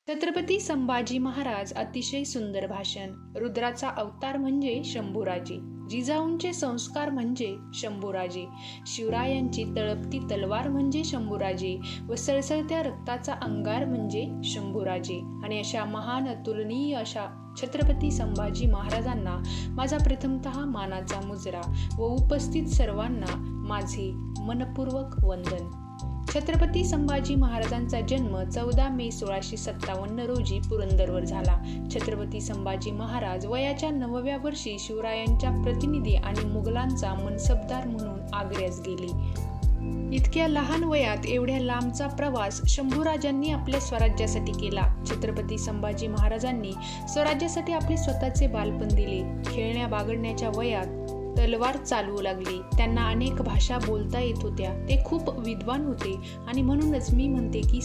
छत्रपती संभाजी महाराज अतिशय सुंदर भाषण. रुद्राचा अवतार म्हणजे शंभूराजे, जिजाऊंचे संस्कार म्हणजे शंभूराजे, शिवरायांची तळपती तलवार म्हणजे शंभूराजे व सळसळत्या रक्ताचा अंगार म्हणजे शंभूराजे. आणि अशा महान अतुलनीय अशा छत्रपती संभाजी महाराजांना माझा प्रथमतः मानाचा मुजरा व उपस्थित सर्वांना माझे मनपूर्वक वंदन. छत्रपती संभाजी महाराजांचा जन्म 14 मे 1657 रोजी पुरंदरवर झाला. छत्रपती संभाजी महाराज वयाच्या 9व्या वर्षी शिवरायांच्या प्रतिनिधी आणि मुघलांचा मनसबदार म्हणून आग्र्यास गेले. इतक्या लहान वयात एवढ्या लांबचा प्रवास शंभूराजांनी आपल्या स्वराज्यासाठी केला. छत्रपती संभाजी महाराजांनी स्वराज्यासाठी आपले स्वतःचे बालपण दिले. खेळण्या बागडण्याच्या वयात तलवार चालवू लागली. त्यांना अनेक भाषा बोलता येत होत्या. ते खूप विद्वान होते आणि म्हणूनच मी म्हणते की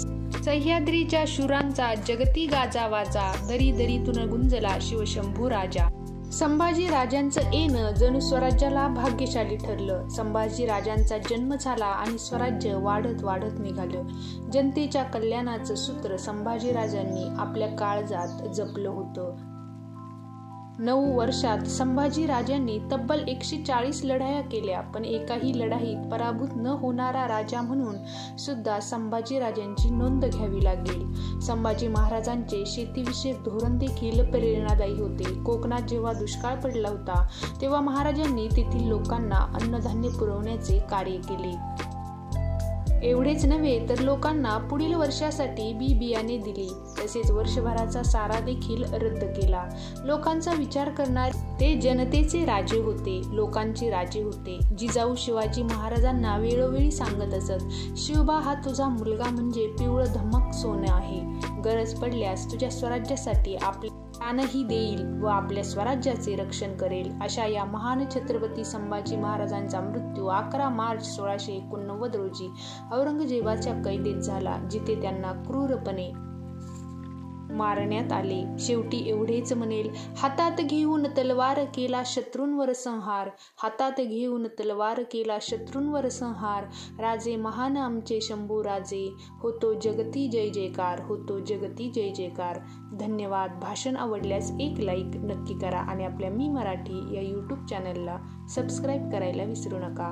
सह्याद्रीच्या शूरांचा जगती गाजा वाजा, दरी दरीतून गुंजला शिवशंभू राजा. संभाजी राजांचं येणं जणू स्वराज्याला भाग्यशाली ठरलं. संभाजी राजांचा जन्म झाला आणि स्वराज्य वाढत वाढत निघालं. जनतेच्या कल्याणाचं सूत्र संभाजी राजांनी आपल्या काळजात जपलं होतं. 9 वर्षात संभाजी राजांनी तब्बल 140 लढाया केल्या, पण एकाही लढाईत पराभूत न होणारा राजा म्हणून सुद्धा संभाजी राजांची नोंद घ्यावी लागेल. संभाजी महाराजांचे शेतीविषयक धोरण देखील प्रेरणादायी होते. कोकणात जेव्हा दुष्काळ पडला होता तेव्हा महाराजांनी तेथील लोकांना अन्नधान्य पुरवण्याचे कार्य केले. एवढेच नव्हे तर लोकांना पुढील वर्षासाठी बी बियाणे दिले. तसेच वर्षभराचा सारा देखील रद्द केला. लोकांचा विचार करणारे ते जनतेचे राजे होते, लोकांचे राजे होते. जिजाऊ शिवाजी महाराजांना वेळोवेळी सांगत असत, शिवबा हा तुझा मुलगा म्हणजे पिवळं धमक सोनं आहे. गरज पडल्यास तुझ्या स्वराज्यासाठी आपले प्राणही देईल व आपल्या स्वराज्याचे रक्षण करेल. अशा या महान छत्रपती संभाजी महाराजांचा मृत्यू 11 मार्च 1689 रोजी औरंगजेबाच्या कैदेत झाला, जिथे त्यांना क्रूरपणे मारण्यात आले. शेवटी एवढेच म्हणेल, हातात घेऊन तलवार केला शत्रूंवर संहार, हातात घेऊन तलवार केला शत्रूंवर संहार, राजे महान आमचे शंभू राजे, होतो जगती जय जयकार, होतो जगती जय जयकार. धन्यवाद. भाषण आवडल्यास एक लाईक नक्की करा आणि आपल्या मी मराठी या यूट्यूब चॅनलला सबस्क्राईब करायला विसरू नका.